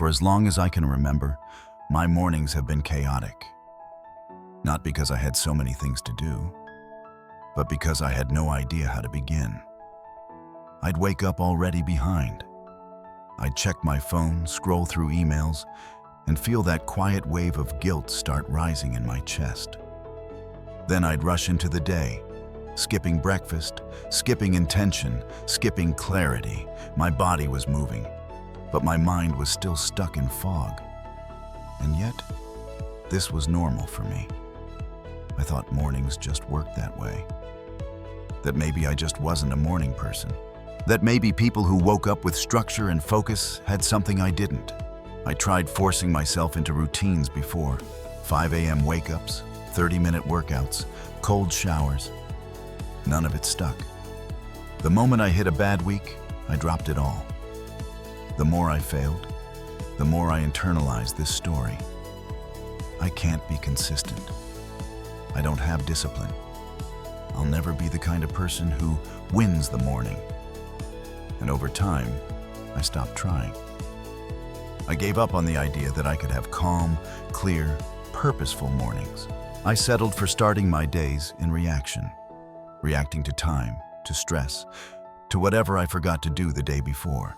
For as long as I can remember, my mornings have been chaotic. Not because I had so many things to do, but because I had no idea how to begin. I'd wake up already behind. I'd check my phone, scroll through emails, and feel that quiet wave of guilt start rising in my chest. Then I'd rush into the day, skipping breakfast, skipping intention, skipping clarity. My body was moving, but my mind was still stuck in fog. And yet, this was normal for me. I thought mornings just worked that way. That maybe I just wasn't a morning person. That maybe people who woke up with structure and focus had something I didn't. I tried forcing myself into routines before. 5 a.m. wake-ups, 30-minute workouts, cold showers. None of it stuck. The moment I hit a bad week, I dropped it all. The more I failed, the more I internalized this story. I can't be consistent. I don't have discipline. I'll never be the kind of person who wins the morning. And over time, I stopped trying. I gave up on the idea that I could have calm, clear, purposeful mornings. I settled for starting my days in reaction, reacting to time, to stress, to whatever I forgot to do the day before.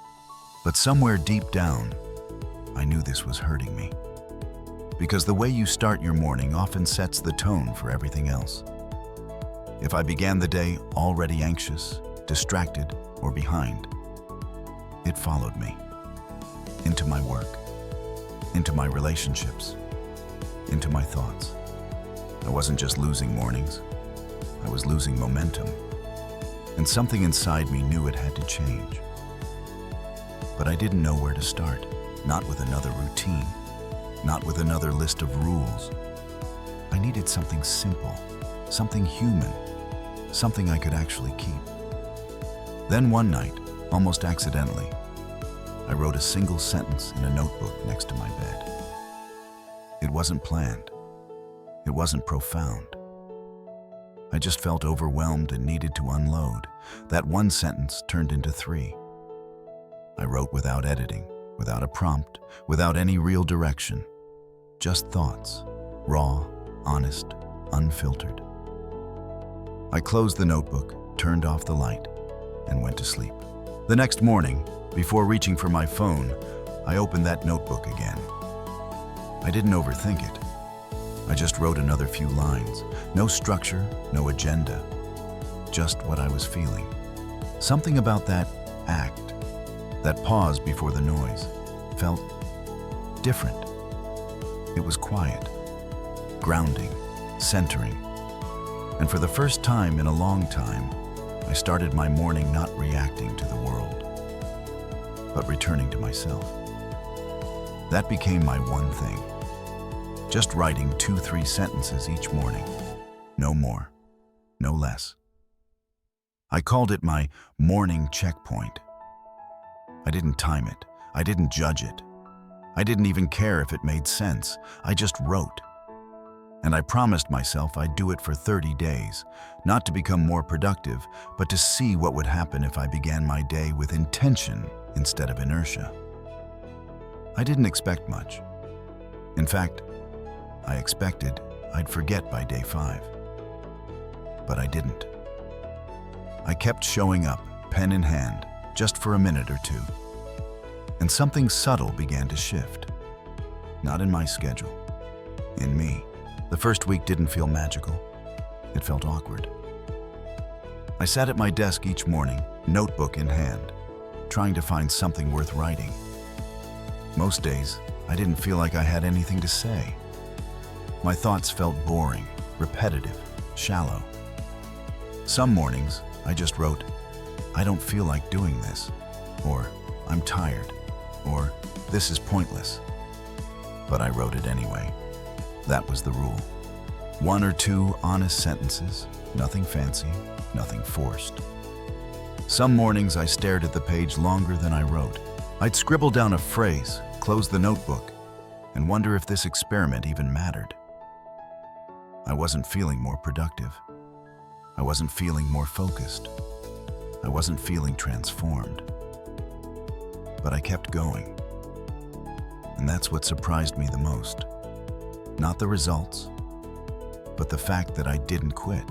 But somewhere deep down, I knew this was hurting me. Because the way you start your morning often sets the tone for everything else. If I began the day already anxious, distracted, or behind, it followed me. Into my work, into my relationships, into my thoughts. I wasn't just losing mornings, I was losing momentum. And something inside me knew it had to change. But I didn't know where to start, not with another routine, not with another list of rules. I needed something simple, something human, something I could actually keep. Then one night, almost accidentally, I wrote a single sentence in a notebook next to my bed. It wasn't planned. It wasn't profound. I just felt overwhelmed and needed to unload. That one sentence turned into 3. I wrote without editing, without a prompt, without any real direction. Just thoughts, raw, honest, unfiltered. I closed the notebook, turned off the light, and went to sleep. The next morning, before reaching for my phone, I opened that notebook again. I didn't overthink it. I just wrote another few lines. No structure, no agenda. Just what I was feeling. Something about that act, that pause before the noise, felt different. It was quiet, grounding, centering. And for the first time in a long time, I started my morning not reacting to the world, but returning to myself. That became my one thing. Just writing 2-3 sentences each morning. No more, no less. I called it my morning checkpoint. I didn't time it. I didn't judge it. I didn't even care if it made sense. I just wrote. And I promised myself I'd do it for 30 days, not to become more productive, but to see what would happen if I began my day with intention instead of inertia. I didn't expect much. In fact, I expected I'd forget by day 5. But I didn't. I kept showing up, pen in hand, just for a minute or two. And something subtle began to shift. Not in my schedule, in me. The first week didn't feel magical. It felt awkward. I sat at my desk each morning, notebook in hand, trying to find something worth writing. Most days, I didn't feel like I had anything to say. My thoughts felt boring, repetitive, shallow. Some mornings, I just wrote, "I don't feel like doing this," or "I'm tired," or "This is pointless." But I wrote it anyway. That was the rule. 1 or 2 honest sentences, nothing fancy, nothing forced. Some mornings I stared at the page longer than I wrote. I'd scribble down a phrase, close the notebook, and wonder if this experiment even mattered. I wasn't feeling more productive. I wasn't feeling more focused. I wasn't feeling transformed. But I kept going. And that's what surprised me the most. Not the results, but the fact that I didn't quit.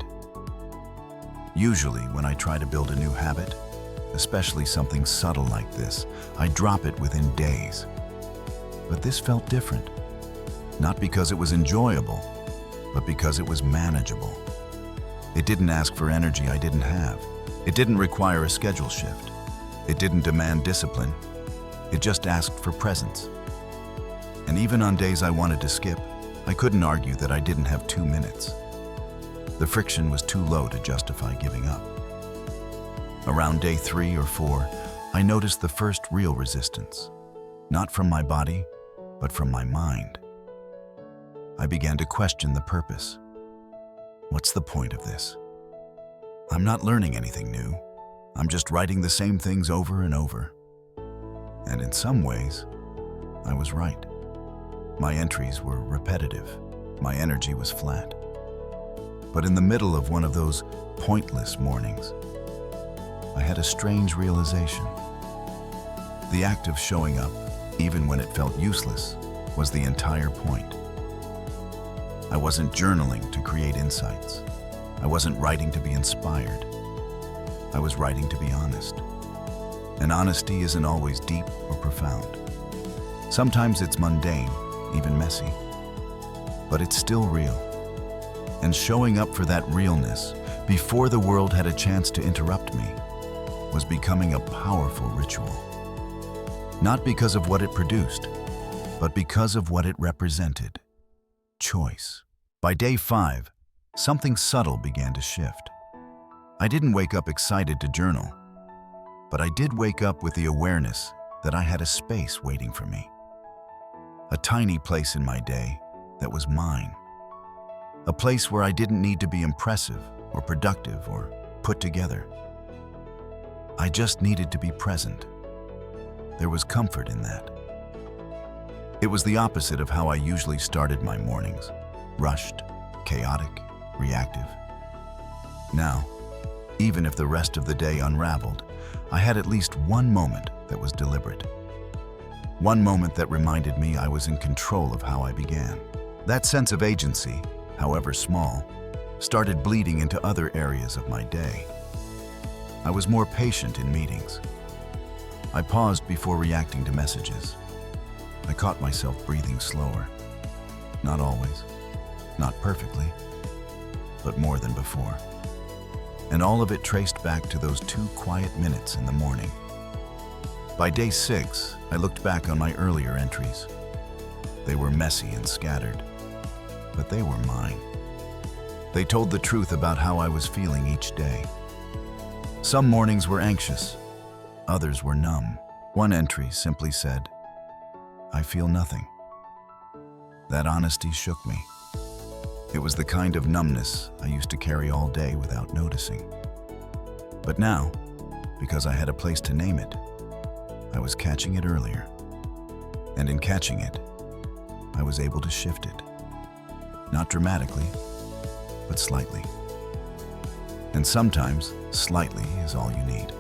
Usually, when I try to build a new habit, especially something subtle like this, I drop it within days. But this felt different. Not because it was enjoyable, but because it was manageable. It didn't ask for energy I didn't have. It didn't require a schedule shift. It didn't demand discipline. It just asked for presence. And even on days I wanted to skip, I couldn't argue that I didn't have 2 minutes. The friction was too low to justify giving up. Around day 3 or 4, I noticed the first real resistance. Not from my body, but from my mind. I began to question the purpose. What's the point of this? I'm not learning anything new. I'm just writing the same things over and over. And in some ways, I was right. My entries were repetitive. My energy was flat. But in the middle of one of those pointless mornings, I had a strange realization. The act of showing up, even when it felt useless, was the entire point. I wasn't journaling to create insights. I wasn't writing to be inspired. I was writing to be honest. And honesty isn't always deep or profound. Sometimes it's mundane, even messy. But it's still real. And showing up for that realness, before the world had a chance to interrupt me, was becoming a powerful ritual. Not because of what it produced, but because of what it represented. Choice. By day 5, something subtle began to shift. I didn't wake up excited to journal, but I did wake up with the awareness that I had a space waiting for me. A tiny place in my day that was mine. A place where I didn't need to be impressive or productive or put together. I just needed to be present. There was comfort in that. It was the opposite of how I usually started my mornings. Rushed, chaotic, reactive. Now, even if the rest of the day unraveled, I had at least one moment that was deliberate. One moment that reminded me I was in control of how I began. That sense of agency, however small, started bleeding into other areas of my day. I was more patient in meetings. I paused before reacting to messages. I caught myself breathing slower. Not always, not perfectly, but more than before. And all of it traced back to those 2 quiet minutes in the morning. By day 6, I looked back on my earlier entries. They were messy and scattered, but they were mine. They told the truth about how I was feeling each day. Some mornings were anxious, others were numb. One entry simply said, "I feel nothing." That honesty shook me. It was the kind of numbness I used to carry all day without noticing. But now, because I had a place to name it, I was catching it earlier. And in catching it, I was able to shift it. Not dramatically, but slightly. And sometimes, slightly is all you need.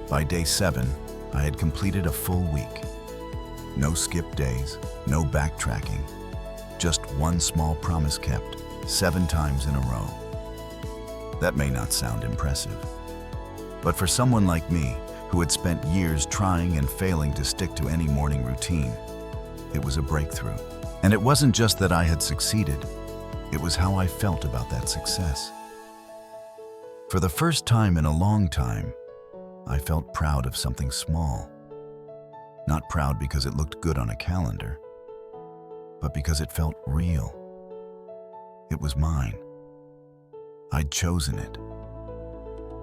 By day 7, I had completed a full week. No skip days, no backtracking. Just one small promise kept, 7 times in a row. That may not sound impressive. But for someone like me, who had spent years trying and failing to stick to any morning routine, it was a breakthrough. And it wasn't just that I had succeeded, it was how I felt about that success. For the first time in a long time, I felt proud of something small. Not proud because it looked good on a calendar, but because it felt real. It was mine. I'd chosen it.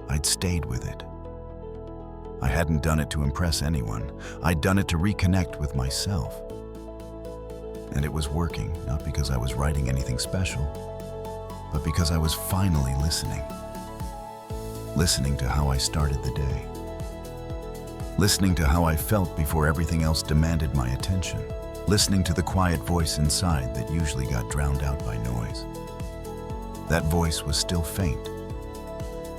I'd stayed with it. I hadn't done it to impress anyone. I'd done it to reconnect with myself. And it was working, not because I was writing anything special, but because I was finally listening. Listening to how I started the day. Listening to how I felt before everything else demanded my attention. Listening to the quiet voice inside that usually got drowned out by noise. That voice was still faint,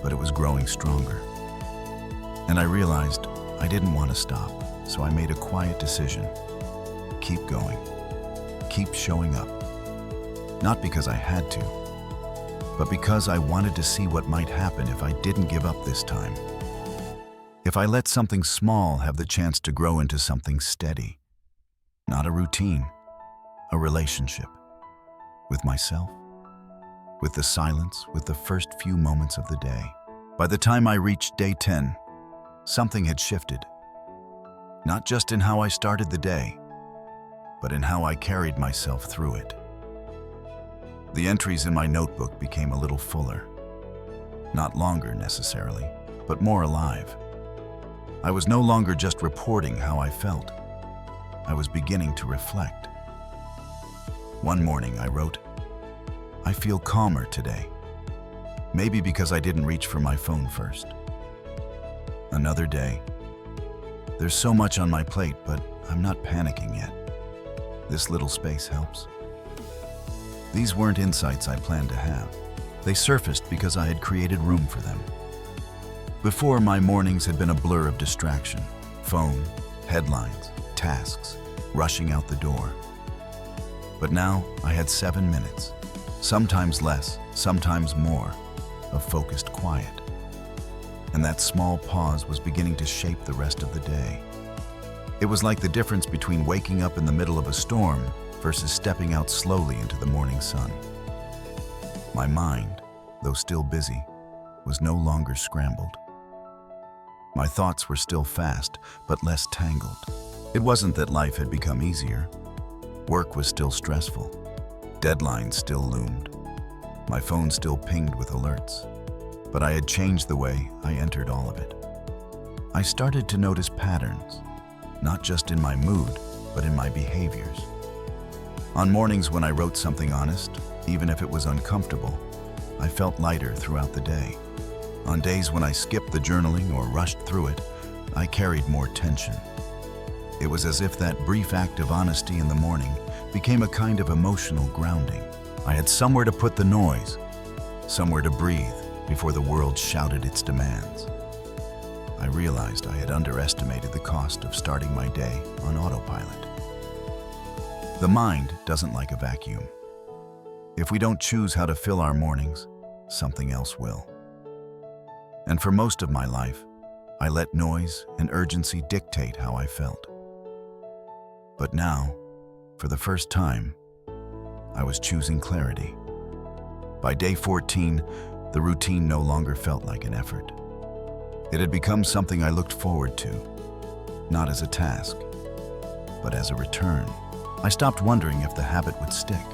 but it was growing stronger. And I realized I didn't want to stop, so I made a quiet decision. keep going, keep showing up. Not because I had to, but because I wanted to see what might happen if I didn't give up this time. If I let something small have the chance to grow into something steady. Not a routine, a relationship. With myself, with the silence, with the first few moments of the day. By the time I reached day 10, something had shifted. Not just in how I started the day, but in how I carried myself through it. The entries in my notebook became a little fuller. Not longer necessarily, but more alive. I was no longer just reporting how I felt. I was beginning to reflect. One morning I wrote, "I feel calmer today." Maybe because I didn't reach for my phone first. Another day. There's so much on my plate, but I'm not panicking yet. This little space helps. These weren't insights I planned to have. They surfaced because I had created room for them. Before, my mornings had been a blur of distraction. Phone, headlines, tasks, rushing out the door. But now I had 7 minutes, sometimes less, sometimes more, of focused quiet. And that small pause was beginning to shape the rest of the day. It was like the difference between waking up in the middle of a storm versus stepping out slowly into the morning sun. My mind, though still busy, was no longer scrambled. My thoughts were still fast, but less tangled. It wasn't that life had become easier. Work was still stressful. Deadlines still loomed. My phone still pinged with alerts. But I had changed the way I entered all of it. I started to notice patterns, not just in my mood, but in my behaviors. On mornings when I wrote something honest, even if it was uncomfortable, I felt lighter throughout the day. On days when I skipped the journaling or rushed through it, I carried more tension. It was as if that brief act of honesty in the morning became a kind of emotional grounding. I had somewhere to put the noise, somewhere to breathe before the world shouted its demands. I realized I had underestimated the cost of starting my day on autopilot. The mind doesn't like a vacuum. If we don't choose how to fill our mornings, something else will. And for most of my life, I let noise and urgency dictate how I felt. But now, for the first time, I was choosing clarity. By day 14, the routine no longer felt like an effort. It had become something I looked forward to, not as a task, but as a return. I stopped wondering if the habit would stick.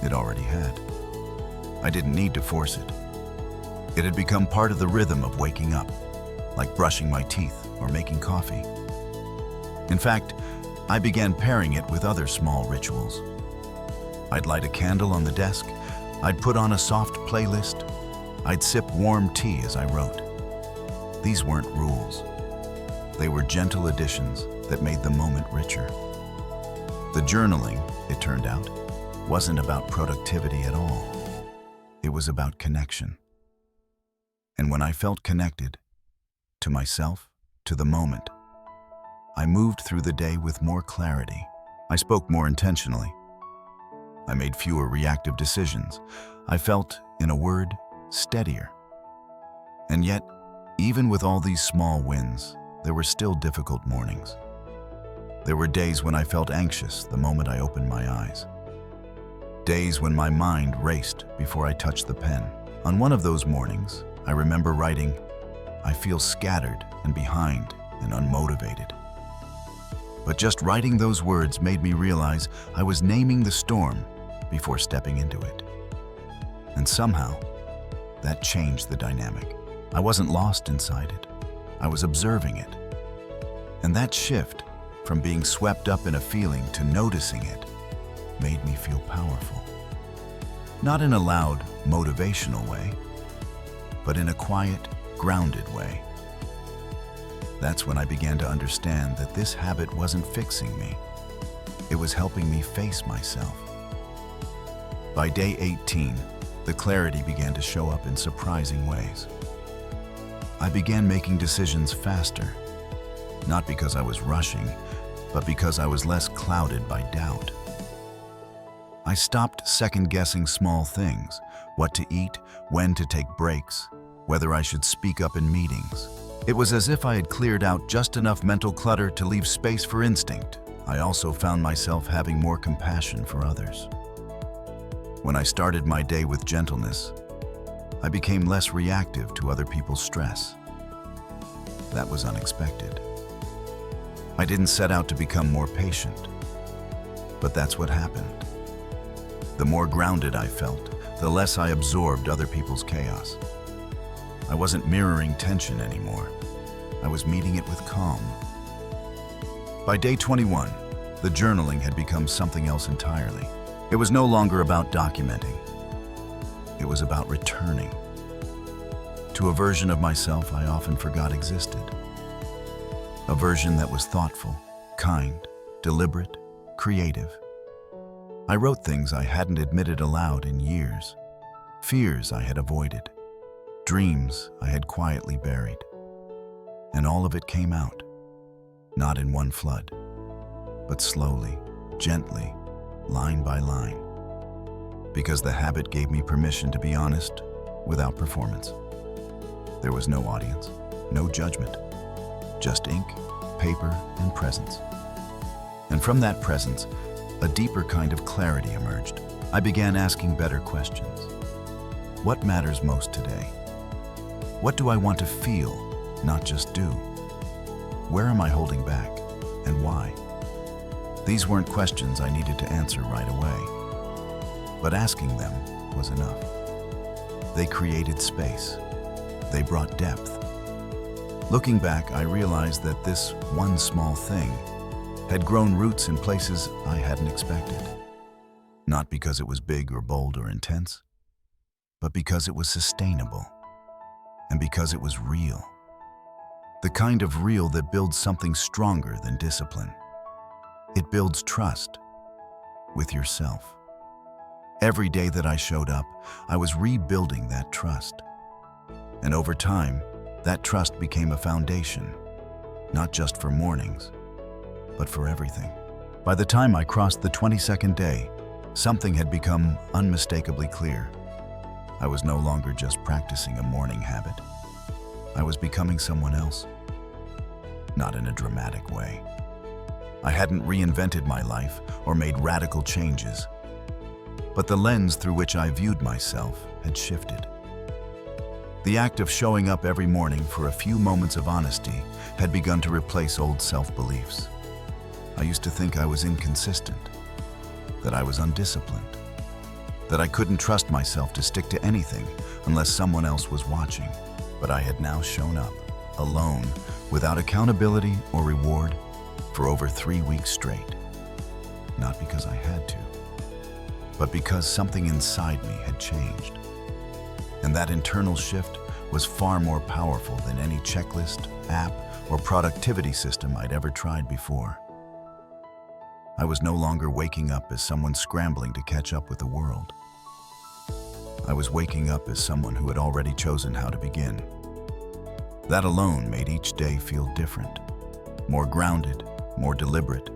It already had. I didn't need to force it. It had become part of the rhythm of waking up, like brushing my teeth or making coffee. In fact, I began pairing it with other small rituals. I'd light a candle on the desk, I'd put on a soft playlist, I'd sip warm tea as I wrote. These weren't rules. They were gentle additions that made the moment richer. The journaling, it turned out, wasn't about productivity at all. It was about connection. And when I felt connected, to myself, to the moment, I moved through the day with more clarity. I spoke more intentionally. I made fewer reactive decisions. I felt, in a word, steadier. And yet, even with all these small wins, there were still difficult mornings. There were days when I felt anxious the moment I opened my eyes. Days when my mind raced before I touched the pen. On one of those mornings, I remember writing, "I feel scattered and behind and unmotivated." But just writing those words made me realize I was naming the storm before stepping into it. And somehow, that changed the dynamic. I wasn't lost inside it. I was observing it. And that shift, from being swept up in a feeling to noticing it, made me feel powerful. Not in a loud, motivational way, but in a quiet, grounded way. That's when I began to understand that this habit wasn't fixing me. It was helping me face myself. By day 18, the clarity began to show up in surprising ways. I began making decisions faster, not because I was rushing, but because I was less clouded by doubt. I stopped second-guessing small things, what to eat, when to take breaks, whether I should speak up in meetings. It was as if I had cleared out just enough mental clutter to leave space for instinct. I also found myself having more compassion for others. When I started my day with gentleness, I became less reactive to other people's stress. That was unexpected. I didn't set out to become more patient, but that's what happened. The more grounded I felt, the less I absorbed other people's chaos. I wasn't mirroring tension anymore. I was meeting it with calm. By day 21, the journaling had become something else entirely. It was no longer about documenting. It was about returning to a version of myself I often forgot existed. A version that was thoughtful, kind, deliberate, creative. I wrote things I hadn't admitted aloud in years, fears I had avoided, dreams I had quietly buried. And all of it came out, not in one flood, but slowly, gently, line by line, because the habit gave me permission to be honest without performance. There was no audience, no judgment, just ink, paper, and presence. And from that presence, a deeper kind of clarity emerged. I began asking better questions. What matters most today? What do I want to feel, not just do? Where am I holding back, and why? These weren't questions I needed to answer right away, but asking them was enough. They created space. They brought depth. Looking back, I realized that this one small thing had grown roots in places I hadn't expected. Not because it was big or bold or intense, but because it was sustainable, and because it was real. The kind of real that builds something stronger than discipline. It builds trust with yourself. Every day that I showed up, I was rebuilding that trust. And over time, that trust became a foundation, not just for mornings, but for everything. By the time I crossed the 22nd day, something had become unmistakably clear. I was no longer just practicing a morning habit. I was becoming someone else. Not in a dramatic way. I hadn't reinvented my life or made radical changes, but the lens through which I viewed myself had shifted. The act of showing up every morning for a few moments of honesty had begun to replace old self-beliefs. I used to think I was inconsistent, that I was undisciplined, that I couldn't trust myself to stick to anything unless someone else was watching. But I had now shown up, alone, without accountability or reward, for over 3 weeks straight. Not because I had to, but because something inside me had changed. And that internal shift was far more powerful than any checklist, app, or productivity system I'd ever tried before. I was no longer waking up as someone scrambling to catch up with the world. I was waking up as someone who had already chosen how to begin. That alone made each day feel different, more grounded, more deliberate,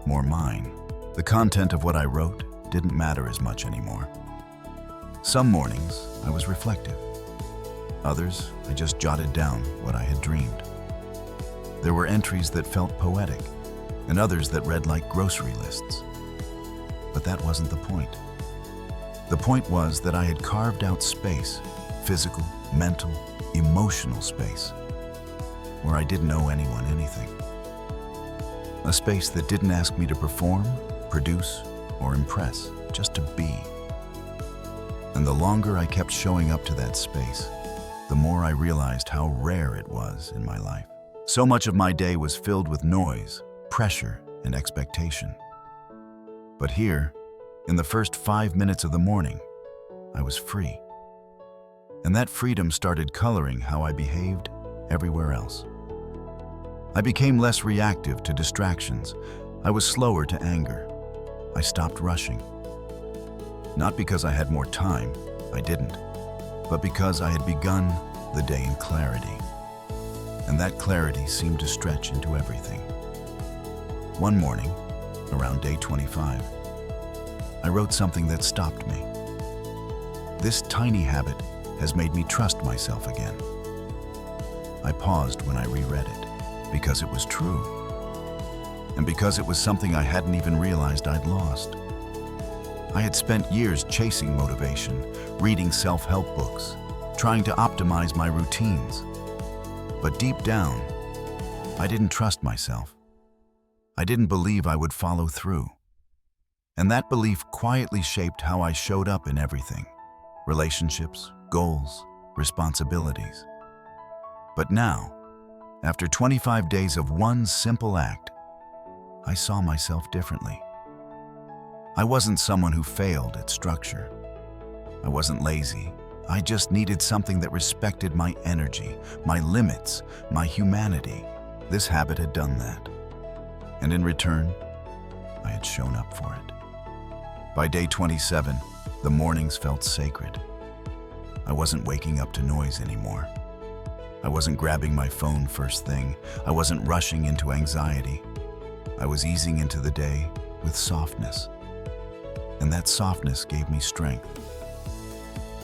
more mine. The content of what I wrote didn't matter as much anymore. Some mornings, I was reflective. Others, I just jotted down what I had dreamed. There were entries that felt poetic, and others that read like grocery lists. But that wasn't the point. The point was that I had carved out space, physical, mental, emotional space, where I didn't owe anyone anything. A space that didn't ask me to perform, produce, or impress, just to be. And the longer I kept showing up to that space, the more I realized how rare it was in my life. So much of my day was filled with noise, pressure, and expectation. But here, in the first 5 minutes of the morning, I was free. And that freedom started coloring how I behaved everywhere else. I became less reactive to distractions. I was slower to anger. I stopped rushing. Not because I had more time, I didn't, but because I had begun the day in clarity. And that clarity seemed to stretch into everything. One morning, around day 25, I wrote something that stopped me. This tiny habit has made me trust myself again. I paused when I reread it, because it was true, and because it was something I hadn't even realized I'd lost. I had spent years chasing motivation, reading self-help books, trying to optimize my routines. But deep down, I didn't trust myself. I didn't believe I would follow through. And that belief quietly shaped how I showed up in everything: relationships, goals, responsibilities. But now, after 25 days of one simple act, I saw myself differently. I wasn't someone who failed at structure. I wasn't lazy. I just needed something that respected my energy, my limits, my humanity. This habit had done that. And in return, I had shown up for it. By day 27, the mornings felt sacred. I wasn't waking up to noise anymore. I wasn't grabbing my phone first thing. I wasn't rushing into anxiety. I was easing into the day with softness. And that softness gave me strength.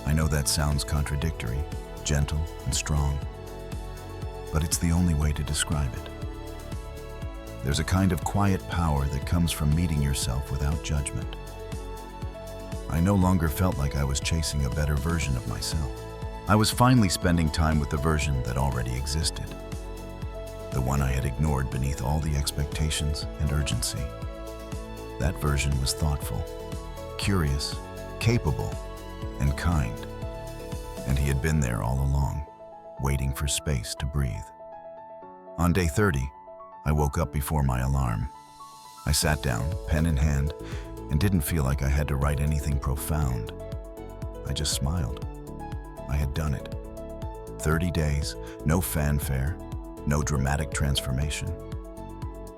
I know that sounds contradictory, gentle and strong, but it's the only way to describe it. There's a kind of quiet power that comes from meeting yourself without judgment. I no longer felt like I was chasing a better version of myself. I was finally spending time with the version that already existed, the one I had ignored beneath all the expectations and urgency. That version was thoughtful, curious, capable, and kind. And he had been there all along, waiting for space to breathe. On day 30, I woke up before my alarm. I sat down, pen in hand, and didn't feel like I had to write anything profound. I just smiled. I had done it. 30 days, no fanfare, no dramatic transformation,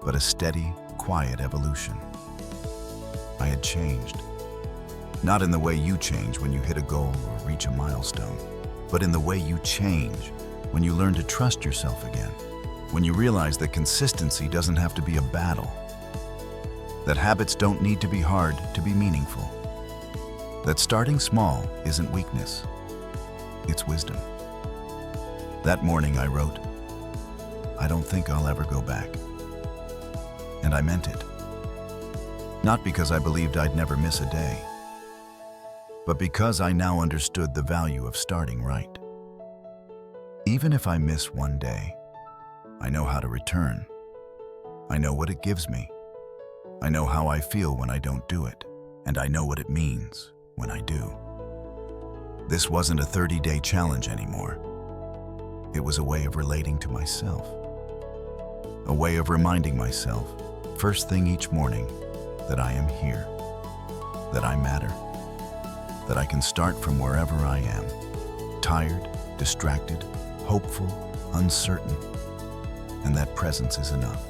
but a steady, quiet evolution. I had changed. Not in the way you change when you hit a goal or reach a milestone, but in the way you change when you learn to trust yourself again, when you realize that consistency doesn't have to be a battle, that habits don't need to be hard to be meaningful, that starting small isn't weakness, it's wisdom. That morning I wrote, "I don't think I'll ever go back." And I meant it. Not because I believed I'd never miss a day, but because I now understood the value of starting right. Even if I miss one day, I know how to return. I know what it gives me. I know how I feel when I don't do it, and I know what it means when I do. This wasn't a 30-day challenge anymore. It was a way of relating to myself, a way of reminding myself, first thing each morning, that I am here, that I matter, that I can start from wherever I am, tired, distracted, hopeful, uncertain, and that presence is enough.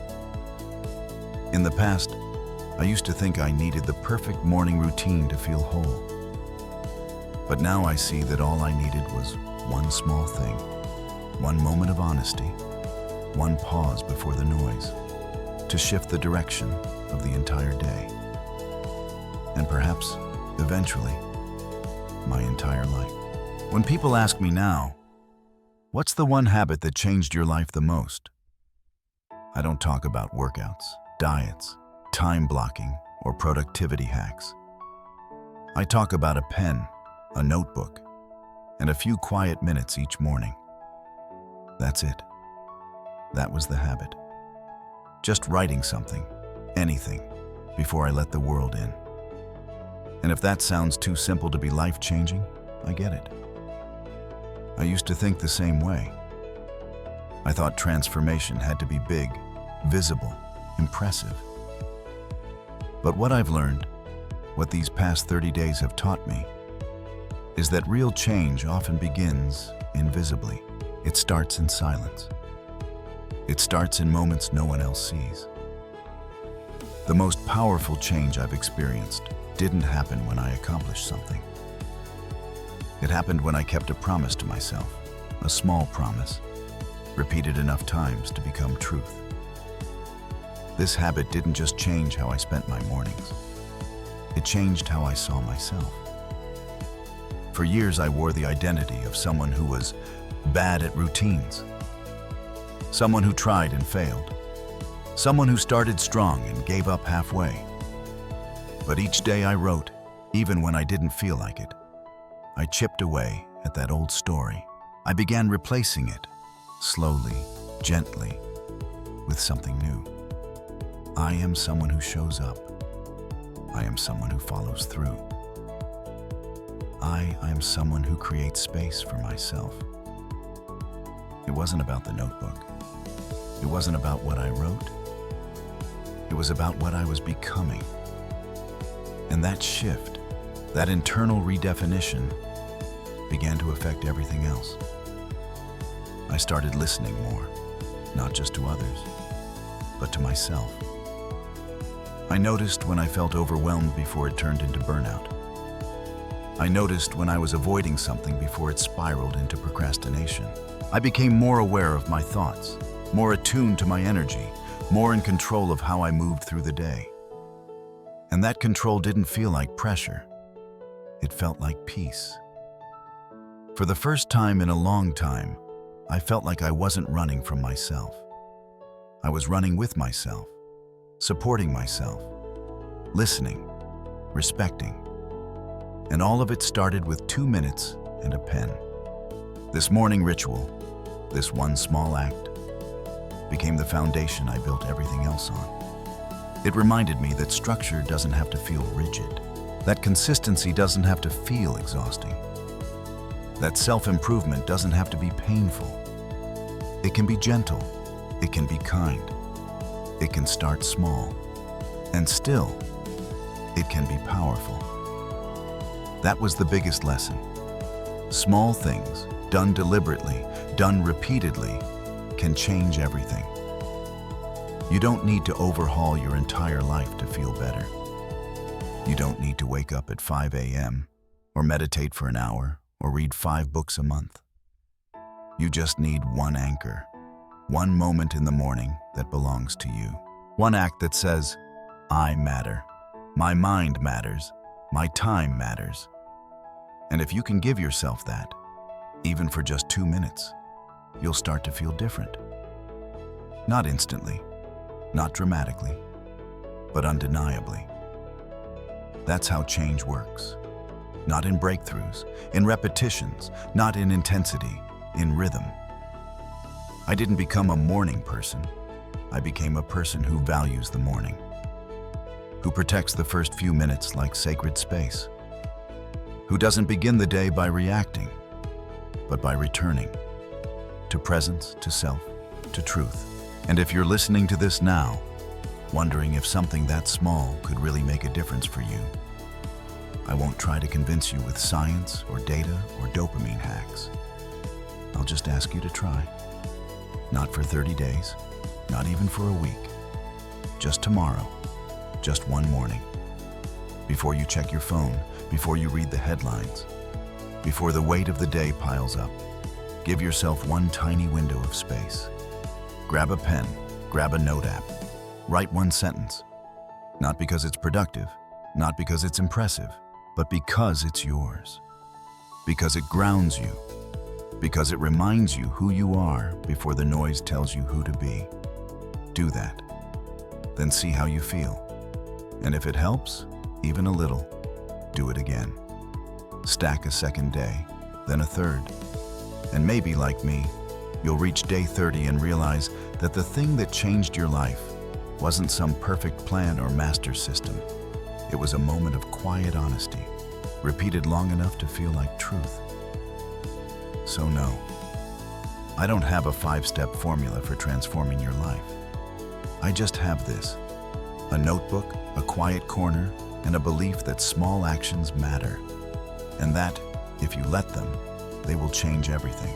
In the past, I used to think I needed the perfect morning routine to feel whole. But now I see that all I needed was one small thing, one moment of honesty, one pause before the noise, to shift the direction of the entire day. And perhaps, eventually, my entire life. When people ask me now, "What's the one habit that changed your life the most?" I don't talk about workouts, diets, time blocking, or productivity hacks. I talk about a pen, a notebook, and a few quiet minutes each morning. That's it. That was the habit. Just writing something, anything, before I let the world in. And if that sounds too simple to be life-changing, I get it. I used to think the same way. I thought transformation had to be big, visible, impressive. But what I've learned, what these past 30 days have taught me, is that real change often begins invisibly. It starts in silence. It starts in moments no one else sees. The most powerful change I've experienced didn't happen when I accomplished something. It happened when I kept a promise to myself, a small promise, repeated enough times to become truth. This habit didn't just change how I spent my mornings. It changed how I saw myself. For years, I wore the identity of someone who was bad at routines. Someone who tried and failed. Someone who started strong and gave up halfway. But each day I wrote, even when I didn't feel like it. I chipped away at that old story. I began replacing it, slowly, gently, with something new. I am someone who shows up. I am someone who follows through. I am someone who creates space for myself. It wasn't about the notebook. It wasn't about what I wrote. It was about what I was becoming. And that shift, that internal redefinition, began to affect everything else. I started listening more, not just to others, but to myself. I noticed when I felt overwhelmed before it turned into burnout. I noticed when I was avoiding something before it spiraled into procrastination. I became more aware of my thoughts, more attuned to my energy, more in control of how I moved through the day. And that control didn't feel like pressure. It felt like peace. For the first time in a long time, I felt like I wasn't running from myself. I was running with myself, supporting myself, listening, respecting. And all of it started with 2 minutes and a pen. This morning ritual, this one small act, became the foundation I built everything else on. It reminded me that structure doesn't have to feel rigid, that consistency doesn't have to feel exhausting, that self-improvement doesn't have to be painful. It can be gentle, it can be kind, it can start small, and still, it can be powerful. That was the biggest lesson. Small things, done deliberately, done repeatedly, can change everything. You don't need to overhaul your entire life to feel better. You don't need to wake up at 5 a.m. or meditate for an hour or read 5 books a month. You just need one anchor, one moment in the morning that belongs to you. One act that says, I matter. My mind matters. My time matters. And if you can give yourself that, even for just 2 minutes, you'll start to feel different. Not instantly, not dramatically, but undeniably. That's how change works. Not in breakthroughs, in repetitions, not in intensity, in rhythm. I didn't become a morning person. I became a person who values the morning, who protects the first few minutes like sacred space, who doesn't begin the day by reacting, but by returning to presence, to self, to truth. And if you're listening to this now, wondering if something that small could really make a difference for you, I won't try to convince you with science or data or dopamine hacks. I'll just ask you to try. Not for 30 days, not even for a week. Just tomorrow, just one morning. Before you check your phone, before you read the headlines, before the weight of the day piles up, give yourself one tiny window of space. Grab a pen, grab a note app, write one sentence. Not because it's productive, not because it's impressive, but because it's yours. Because it grounds you. Because it reminds you who you are before the noise tells you who to be. Do that. Then see how you feel. And if it helps, even a little, do it again. Stack a second day, then a third. And maybe, like me, you'll reach day 30 and realize that the thing that changed your life wasn't some perfect plan or master system. It was a moment of quiet honesty, repeated long enough to feel like truth. So no, I don't have a 5-step formula for transforming your life. I just have this: a notebook, a quiet corner, and a belief that small actions matter. And that, if you let them, they will change everything.